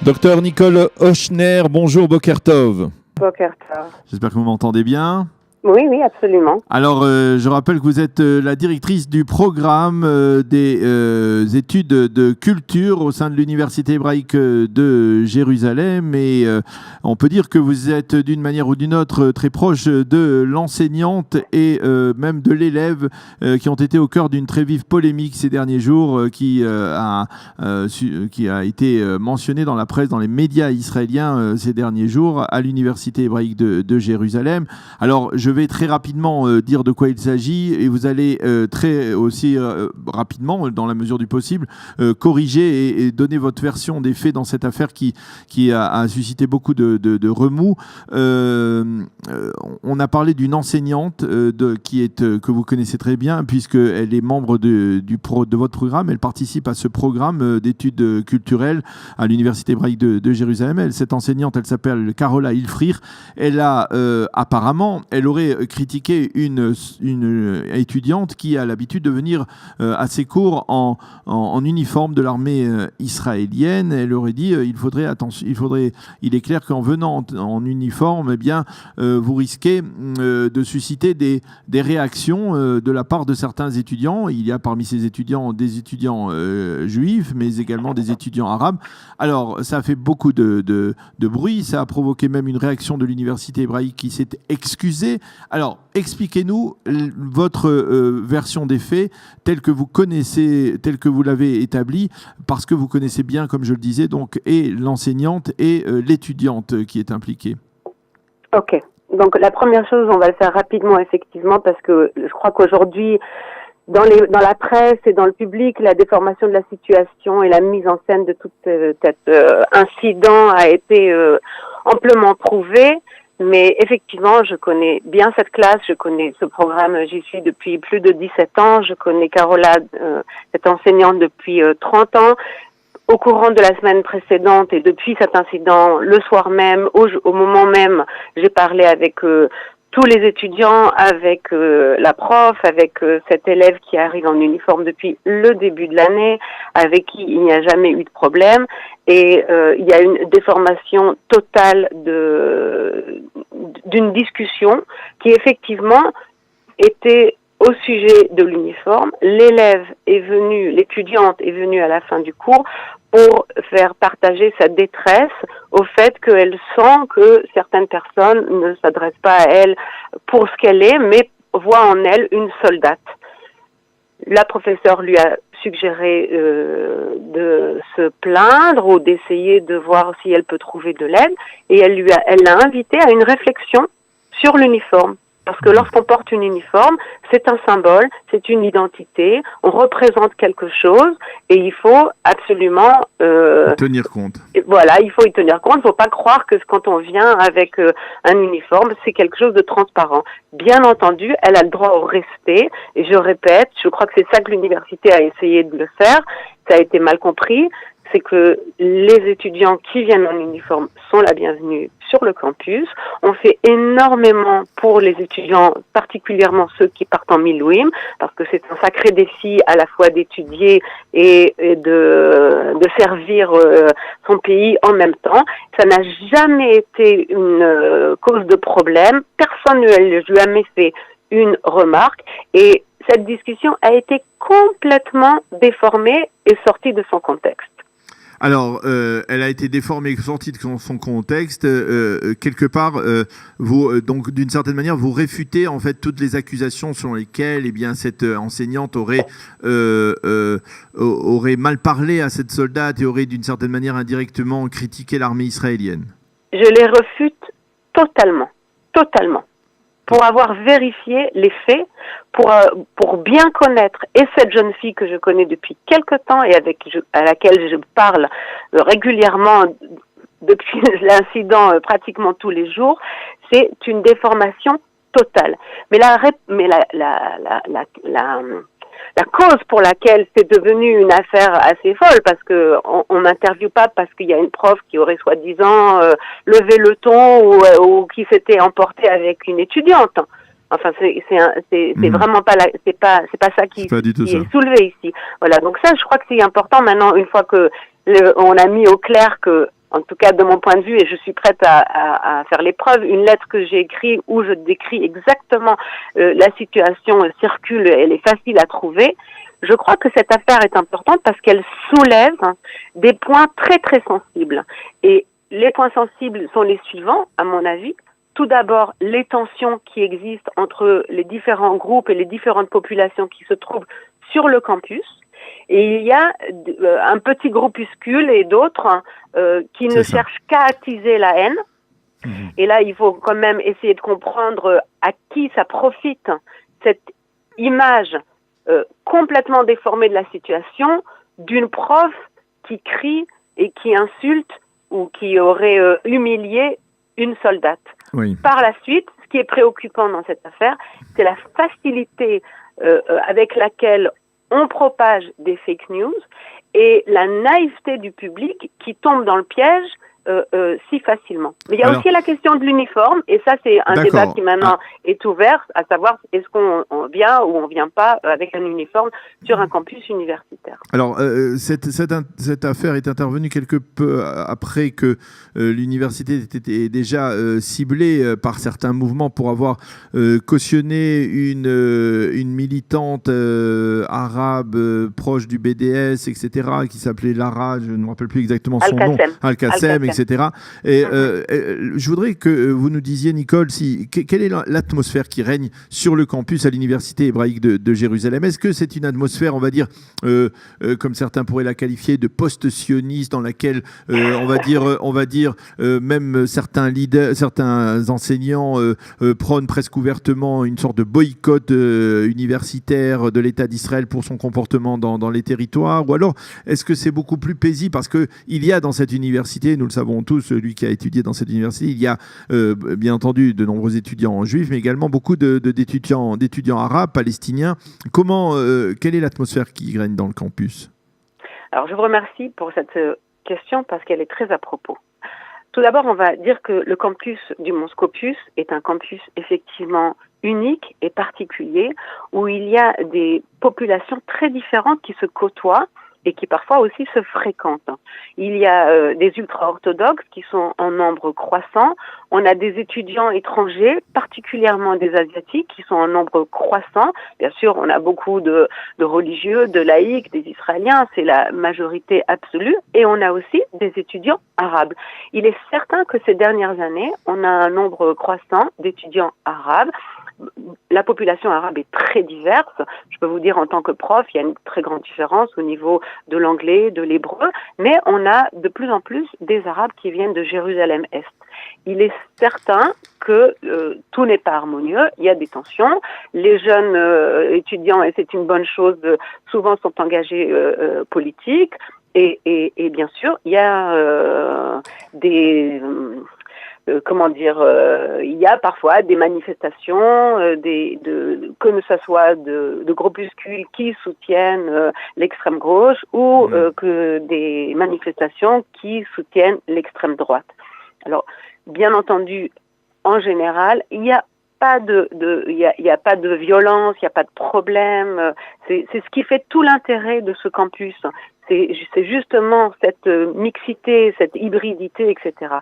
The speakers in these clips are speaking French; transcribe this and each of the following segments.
Docteur Nicole Ochner, bonjour, Boker Tov. Boker Tov. J'espère que vous m'entendez bien. Oui, absolument. Alors, je rappelle que vous êtes la directrice du programme des études de culture au sein de l'Université hébraïque de Jérusalem. Et on peut dire que vous êtes d'une manière ou d'une autre très proche de l'enseignante et même de l'élève qui ont été au cœur d'une très vive polémique ces derniers jours qui a été mentionnée dans la presse, dans les médias israéliens ces derniers jours à l'Université hébraïque de Jérusalem. Alors, je vais très rapidement dire de quoi il s'agit et vous allez très aussi rapidement, dans la mesure du possible, corriger et donner votre version des faits dans cette affaire qui a suscité beaucoup de remous. On a parlé d'une enseignante que vous connaissez très bien puisqu'elle est membre de votre programme. Elle participe à ce programme d'études culturelles à l'Université hébraïque de Jérusalem. Cette enseignante, elle s'appelle Carola Ilfrir. Elle aurait critiqué une étudiante qui a l'habitude de venir à ses cours en uniforme de l'armée israélienne. Elle aurait dit il est clair qu'en venant en uniforme, eh bien, vous risquez de susciter des réactions de la part de certains étudiants. Il y a parmi ces étudiants des étudiants juifs, mais également des étudiants arabes. Alors, ça a fait beaucoup de bruit. Ça a provoqué même une réaction de l'université hébraïque qui s'est excusée. Alors, expliquez-nous votre version des faits telle que vous connaissez, telle que vous l'avez établie, parce que vous connaissez bien, comme je le disais, donc, et l'enseignante et l'étudiante qui est impliquée. Ok. Donc, la première chose, on va le faire rapidement, effectivement, parce que je crois qu'aujourd'hui, dans la presse et dans le public, la déformation de la situation et la mise en scène de tout cet incident a été amplement prouvée. Mais effectivement, je connais bien cette classe, je connais ce programme, j'y suis depuis plus de 17 ans, je connais Carola, cette enseignante depuis 30 ans. Au courant de la semaine précédente et depuis cet incident, le soir même, au moment même, j'ai parlé avec tous les étudiants, avec la prof, avec cet élève qui arrive en uniforme depuis le début de l'année, avec qui il n'y a jamais eu de problème. Et il y a une déformation totale d'une discussion qui effectivement était au sujet de l'uniforme. L'étudiante est venue à la fin du cours pour faire partager sa détresse au fait qu'elle sent que certaines personnes ne s'adressent pas à elle pour ce qu'elle est, mais voient en elle une soldate. La professeure lui a suggéré de se plaindre ou d'essayer de voir si elle peut trouver de l'aide, et elle l'a invitée à une réflexion sur l'uniforme. Parce que lorsqu'on porte une uniforme, c'est un symbole, c'est une identité, on représente quelque chose et il faut absolument tenir compte. Voilà, il faut y tenir compte. Il ne faut pas croire que quand on vient avec un uniforme, c'est quelque chose de transparent. Bien entendu, elle a le droit au respect. Et je répète, je crois que c'est ça que l'université a essayé de le faire. Ça a été mal compris. C'est que les étudiants qui viennent en uniforme sont la bienvenue sur le campus. On fait énormément pour les étudiants, particulièrement ceux qui partent en Milouim, parce que c'est un sacré défi à la fois d'étudier et de servir son pays en même temps. Ça n'a jamais été une cause de problème. Personne ne lui a jamais fait une remarque et cette discussion a été complètement déformée et sortie de son contexte. Alors, elle a été déformée, sortie de son contexte. Quelque part, donc d'une certaine manière, vous réfutez en fait toutes les accusations selon lesquelles, eh bien, cette enseignante aurait mal parlé à cette soldate et aurait d'une certaine manière indirectement critiqué l'armée israélienne. Je les refute totalement. Pour avoir vérifié les faits, pour bien connaître, et cette jeune fille que je connais depuis quelque temps et à laquelle je parle régulièrement depuis l'incident pratiquement tous les jours, c'est une déformation totale. Mais la cause pour laquelle c'est devenu une affaire assez folle, parce que on n'interviewe pas parce qu'il y a une prof qui aurait soi-disant levé le ton ou qui s'était emportée avec une étudiante. Enfin, c'est vraiment pas c'est pas ça qui est soulevé ici. Voilà. Donc ça, je crois que c'est important maintenant, une fois que on a mis au clair que en tout cas de mon point de vue, et je suis prête à faire l'épreuve, une lettre que j'ai écrite où je décris exactement la situation circule, elle est facile à trouver. Je crois que cette affaire est importante parce qu'elle soulève des points très très sensibles. Et les points sensibles sont les suivants, à mon avis. Tout d'abord, les tensions qui existent entre les différents groupes et les différentes populations qui se trouvent sur le campus. Et il y a un petit groupuscule et d'autres qui ne cherchent qu'à attiser la haine. Et là, il faut quand même essayer de comprendre à qui ça profite, cette image complètement déformée de la situation d'une prof qui crie et qui insulte ou qui aurait humilié une soldate. Oui. Par la suite, ce qui est préoccupant dans cette affaire, c'est la facilité avec laquelle on propage des fake news et la naïveté du public qui tombe dans le piège si facilement. Mais il y a aussi la question de l'uniforme, et ça c'est un débat qui maintenant est ouvert, à savoir est-ce qu'on vient ou on vient pas avec un uniforme sur un campus universitaire. Alors cette affaire est intervenue quelque peu après que l'université était déjà ciblée par certains mouvements pour avoir cautionné une militante arabe proche du BDS, etc., qui s'appelait Lara, je ne me rappelle plus exactement son nom, Al-Qassem, etc. Et je voudrais que vous nous disiez, Nicole, quelle est l'atmosphère qui règne sur le campus à l'université hébraïque de Jérusalem. Est-ce que c'est une atmosphère, on va dire, comme certains pourraient la qualifier, de post-sioniste, dans laquelle, on va dire, même certains leaders, certains enseignants prônent presque ouvertement une sorte de boycott universitaire de l'État d'Israël pour son comportement dans les territoires? Ou alors, est-ce que c'est beaucoup plus paisible? Parce qu'il y a dans cette université, nous le savons tous, celui qui a étudié dans cette université, il y a bien entendu de nombreux étudiants juifs, mais également beaucoup d'étudiants arabes, palestiniens. Quelle est l'atmosphère qui règne dans le campus? Alors, je vous remercie pour cette question parce qu'elle est très à propos. Tout d'abord, on va dire que le campus du Mont Scopus est un campus effectivement unique et particulier où il y a des populations très différentes qui se côtoient et qui parfois aussi se fréquentent. Il y a des ultra-orthodoxes qui sont en nombre croissant. On a des étudiants étrangers, particulièrement des Asiatiques, qui sont en nombre croissant. Bien sûr, on a beaucoup de religieux, de laïcs, des Israéliens, c'est la majorité absolue. Et on a aussi des étudiants arabes. Il est certain que ces dernières années, on a un nombre croissant d'étudiants arabes. La population arabe est très diverse. Je peux vous dire en tant que prof, il y a une très grande différence au niveau de l'anglais, de l'hébreu, mais on a de plus en plus des Arabes qui viennent de Jérusalem-Est. Il est certain que tout n'est pas harmonieux, il y a des tensions. Les jeunes étudiants, et c'est une bonne chose, souvent sont engagés politiques, et bien sûr, il y a il y a parfois des manifestations, que ce soit de groupuscules qui soutiennent l'extrême gauche ou que des manifestations qui soutiennent l'extrême droite. Alors, bien entendu, en général, il n'y a pas de violence, il n'y a pas de problème. C'est ce qui fait tout l'intérêt de ce campus. C'est justement cette mixité, cette hybridité, etc.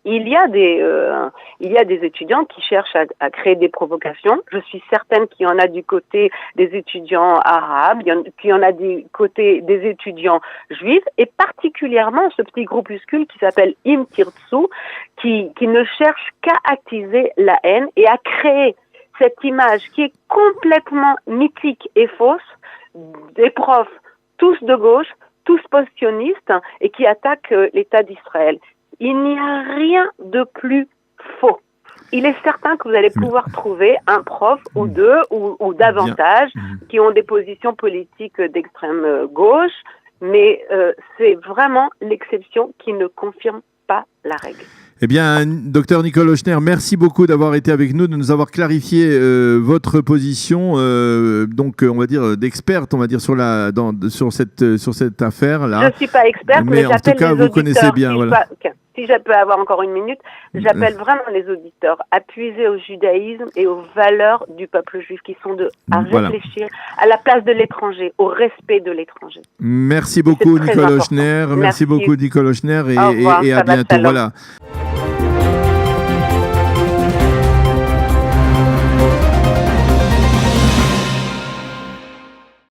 Il y a des étudiants qui cherchent à créer des provocations. Je suis certaine qu'il y en a du côté des étudiants arabes, qu'il y en a du côté des étudiants juifs, et particulièrement ce petit groupuscule qui s'appelle Im Tirtzu, qui ne cherche qu'à attiser la haine et à créer cette image qui est complètement mythique et fausse des profs tous de gauche, tous post-sionistes, et qui attaquent l'État d'Israël. Il n'y a rien de plus faux. Il est certain que vous allez pouvoir trouver un prof ou deux ou davantage qui ont des positions politiques d'extrême gauche, mais c'est vraiment l'exception qui ne confirme pas la règle. Eh bien, docteur Nicole Ochner, merci beaucoup d'avoir été avec nous, de nous avoir clarifié votre position, donc on va dire d'experte, on va dire sur cette affaire-là. Je ne suis pas experte, mais en tout cas, vous connaissez bien. Voilà. si je peux avoir encore une minute, j'appelle vraiment les auditeurs à puiser au judaïsme et aux valeurs du peuple juif qui sont à réfléchir à la place de l'étranger, au respect de l'étranger. Merci beaucoup Nicole Ochner. Merci beaucoup Nicole Ochner et à bientôt. Voilà.